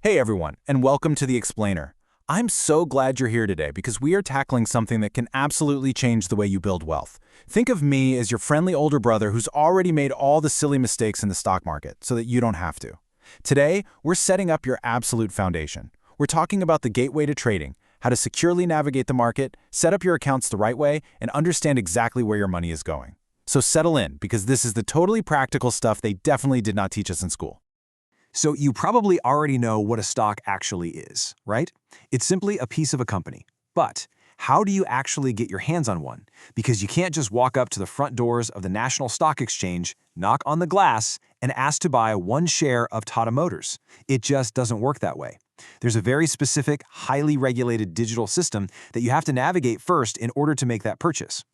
Hey everyone, and welcome to The Explainer. I'm so glad you're here today because we are tackling something that can absolutely change the way you build wealth. Think of me as your friendly older brother who's already made all the silly mistakes in the stock market so that you don't have to. Today, we're setting up your absolute foundation. We're talking about the gateway to trading, how to securely navigate the market, set up your accounts the right way, and understand exactly where your money is going. So settle in, because this is the totally practical stuff they definitely did not teach us in school. So you probably already know what a stock actually is, right? It's simply a piece of a company. But how do you actually get your hands on one? Because you can't just walk up to the front doors of the National Stock Exchange, knock on the glass, and ask to buy one share of Tata Motors. It just doesn't work that way. There's a very specific, highly regulated digital system that you have to navigate first in order to make that purchase.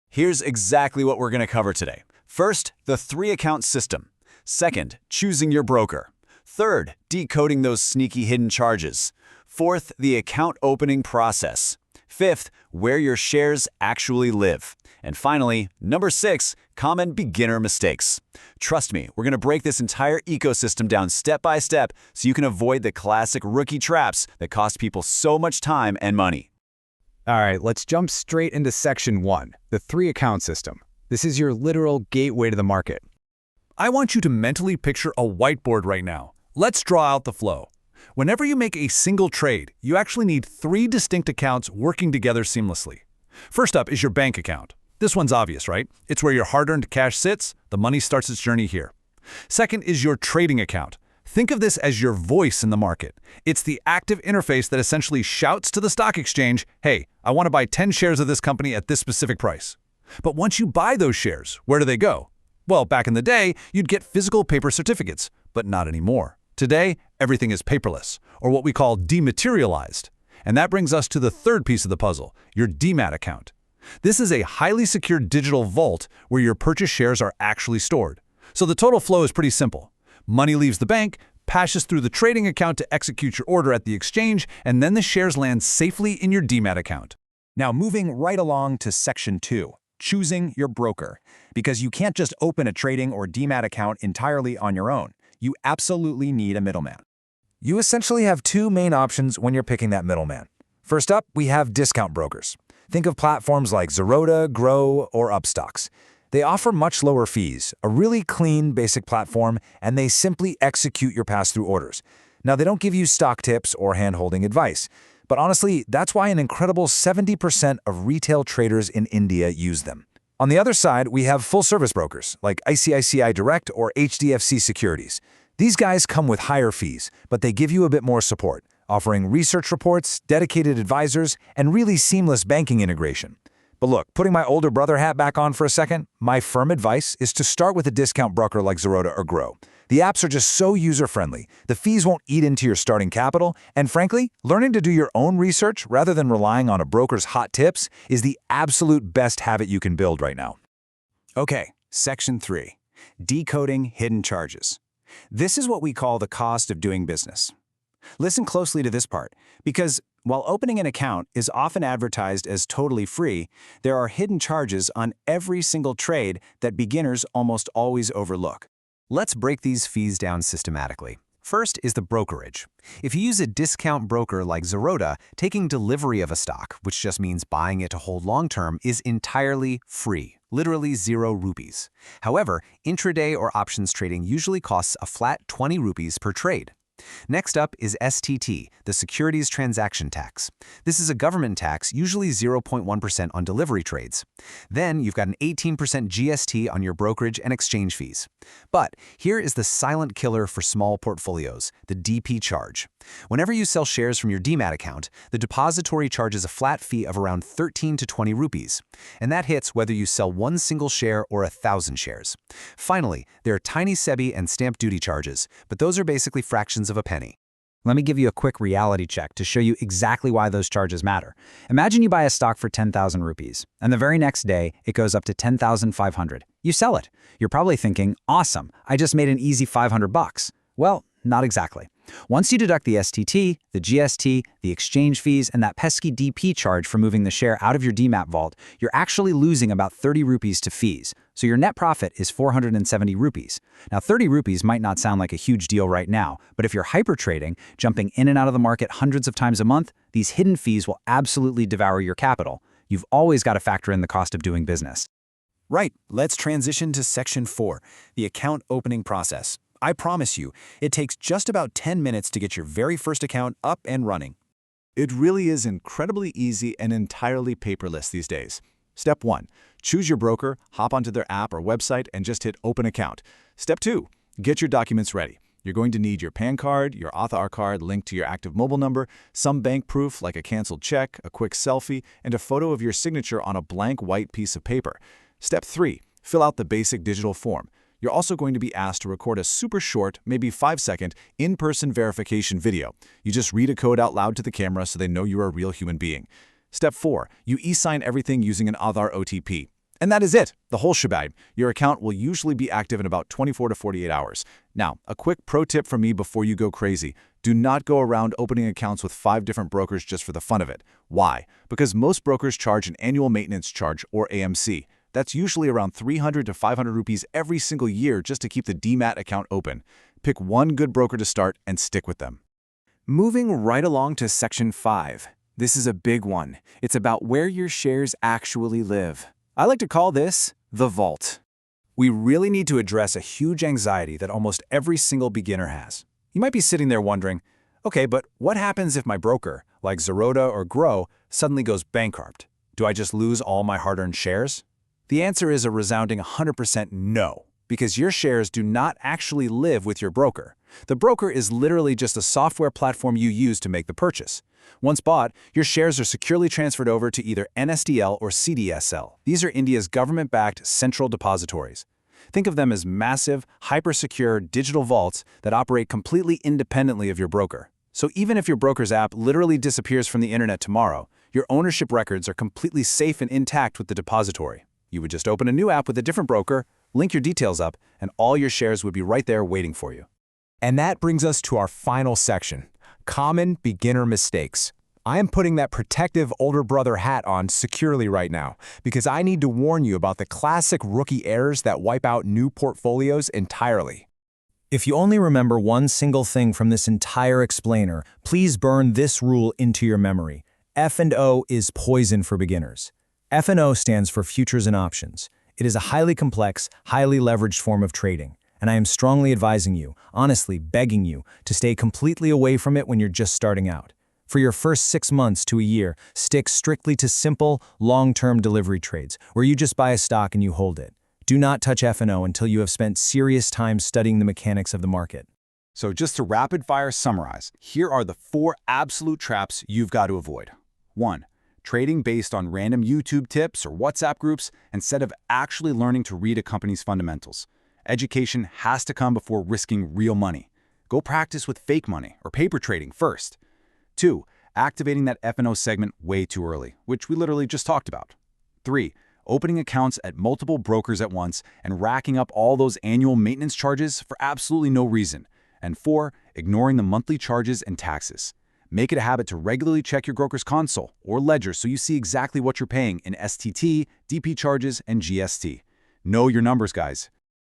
Here's exactly what we're going to cover today. First, the 3-account system. Second, choosing your broker. Third, decoding those sneaky hidden charges. Fourth, the account opening process. Fifth, where your shares actually live. And finally, number 6, common beginner mistakes. Trust me, we're going to break this entire ecosystem down step by step so you can avoid the classic rookie traps that cost people so much time and money. All right, let's jump straight into section 1, the 3-account system. This is your literal gateway to the market. I want you to mentally picture a whiteboard right now. Let's draw out the flow. Whenever you make a single trade, you actually need 3 distinct accounts working together seamlessly. First up is your bank account. This one's obvious, right? It's where your hard-earned cash sits. The money starts its journey here. Second is your trading account. Think of this as your voice in the market. It's the active interface that essentially shouts to the stock exchange, hey, I want to buy 10 shares of this company at this specific price. But once you buy those shares, where do they go? Well, back in the day, you'd get physical paper certificates, but not anymore. Today, everything is paperless, or what we call dematerialized. And that brings us to the third piece of the puzzle, your Demat account. This is a highly secure digital vault where your purchased shares are actually stored. So the total flow is pretty simple. Money leaves the bank, passes through the trading account to execute your order at the exchange, and then the shares land safely in your Demat account. Now moving right along to section 2, choosing your broker. Because you can't just open a trading or Demat account entirely on your own. You absolutely need a middleman. You essentially have 2 main options when you're picking that middleman. First up, we have discount brokers. Think of platforms like Zerodha, Groww, or Upstocks. They offer much lower fees, a really clean, basic platform, and they simply execute your pass-through orders. Now, they don't give you stock tips or hand-holding advice, but honestly, that's why an incredible 70% of retail traders in India use them. On the other side, we have full-service brokers like ICICI Direct or HDFC Securities. These guys come with higher fees, but they give you a bit more support, offering research reports, dedicated advisors, and really seamless banking integration. But look, putting my older brother hat back on for a second, my firm advice is to start with a discount broker like Zerodha or Groww. The apps are just so user-friendly, the fees won't eat into your starting capital, and frankly, learning to do your own research rather than relying on a broker's hot tips is the absolute best habit you can build right now. Okay, section 3, decoding hidden charges. This is what we call the cost of doing business. Listen closely to this part, because while opening an account is often advertised as totally free, there are hidden charges on every single trade that beginners almost always overlook. Let's break these fees down systematically. First is the brokerage. If you use a discount broker like Zerodha, taking delivery of a stock, which just means buying it to hold long-term, is entirely free, literally 0 rupees. However, intraday or options trading usually costs a flat 20 rupees per trade. Next up is STT, the Securities Transaction Tax. This is a government tax, usually 0.1% on delivery trades. Then you've got an 18% GST on your brokerage and exchange fees. But here is the silent killer for small portfolios, the DP charge. Whenever you sell shares from your Demat account, the depository charges a flat fee of around 13 to 20 rupees. And that hits whether you sell one single share or 1,000 shares. Finally, there are tiny SEBI and stamp duty charges, but those are basically fractions of a penny. Let me give you a quick reality check to show you exactly why those charges matter. Imagine you buy a stock for 10,000 rupees, and the very next day, it goes up to 10,500. You sell it. You're probably thinking, awesome, I just made an easy 500 bucks. Well, not exactly. Once you deduct the STT, the GST, the exchange fees, and that pesky DP charge for moving the share out of your Demat vault, you're actually losing about 30 rupees to fees. So your net profit is 470 rupees. Now 30 rupees might not sound like a huge deal right now, but if you're hyper trading, jumping in and out of the market hundreds of times a month, these hidden fees will absolutely devour your capital. You've always got to factor in the cost of doing business. Right, let's transition to Section 4, the account opening process. I promise you, it takes just about 10 minutes to get your very first account up and running. It really is incredibly easy and entirely paperless these days. Step 1. Choose your broker, hop onto their app or website, and just hit Open Account. Step 2. Get your documents ready. You're going to need your PAN card, your Aadhaar card linked to your active mobile number, some bank proof like a canceled check, a quick selfie, and a photo of your signature on a blank white piece of paper. Step 3. Fill out the basic digital form. You're also going to be asked to record a super short, maybe 5-second, in-person verification video. You just read a code out loud to the camera so they know you're a real human being. Step 4. You e-sign everything using an Aadhaar OTP. And that is it, the whole shebang. Your account will usually be active in about 24 to 48 hours. Now, a quick pro tip from me before you go crazy. Do not go around opening accounts with 5 different brokers just for the fun of it. Why? Because most brokers charge an annual maintenance charge, or AMC. That's usually around 300 to 500 rupees every single year just to keep the Demat account open. Pick one good broker to start and stick with them. Moving right along to Section 5. This is a big one. It's about where your shares actually live. I like to call this the vault. We really need to address a huge anxiety that almost every single beginner has. You might be sitting there wondering, okay, but what happens if my broker, like Zerodha or Groww, suddenly goes bankrupt? Do I just lose all my hard-earned shares? The answer is a resounding 100% no, because your shares do not actually live with your broker. The broker is literally just a software platform you use to make the purchase. Once bought, your shares are securely transferred over to either NSDL or CDSL. These are India's government-backed central depositories. Think of them as massive, hyper-secure digital vaults that operate completely independently of your broker. So even if your broker's app literally disappears from the internet tomorrow, your ownership records are completely safe and intact with the depository. You would just open a new app with a different broker, link your details up, and all your shares would be right there waiting for you. And that brings us to our final section, common beginner mistakes. I am putting that protective older brother hat on securely right now because I need to warn you about the classic rookie errors that wipe out new portfolios entirely. If you only remember one single thing from this entire explainer, please burn this rule into your memory. F&O is poison for beginners. F&O stands for futures and options. It is a highly complex, highly leveraged form of trading, and I am strongly advising you, honestly begging you, to stay completely away from it when you're just starting out. For your first 6 months to a year, stick strictly to simple, long-term delivery trades, where you just buy a stock and you hold it. Do not touch F&O until you have spent serious time studying the mechanics of the market. So just to rapid-fire summarize, here are the 4 absolute traps you've got to avoid. 1. Trading based on random YouTube tips or WhatsApp groups instead of actually learning to read a company's fundamentals. Education has to come before risking real money. Go practice with fake money or paper trading first. 2. Activating that F&O segment way too early, which we literally just talked about. 3. Opening accounts at multiple brokers at once and racking up all those annual maintenance charges for absolutely no reason. And 4. Ignoring the monthly charges and taxes. Make it a habit to regularly check your broker's console or ledger so you see exactly what you're paying in STT, DP charges, and GST. Know your numbers, guys.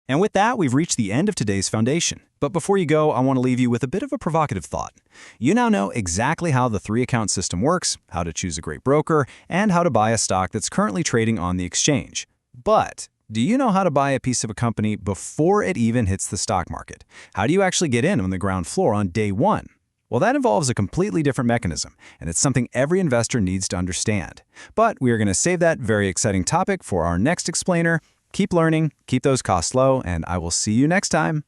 And with that, we've reached the end of today's foundation. But before you go, I want to leave you with a bit of a provocative thought. You now know exactly how the 3-account system works, how to choose a great broker, and how to buy a stock that's currently trading on the exchange. But do you know how to buy a piece of a company before it even hits the stock market? How do you actually get in on the ground floor on day 1? Well, that involves a completely different mechanism, and it's something every investor needs to understand. But we are going to save that very exciting topic for our next explainer. Keep learning, keep those costs low, and I will see you next time.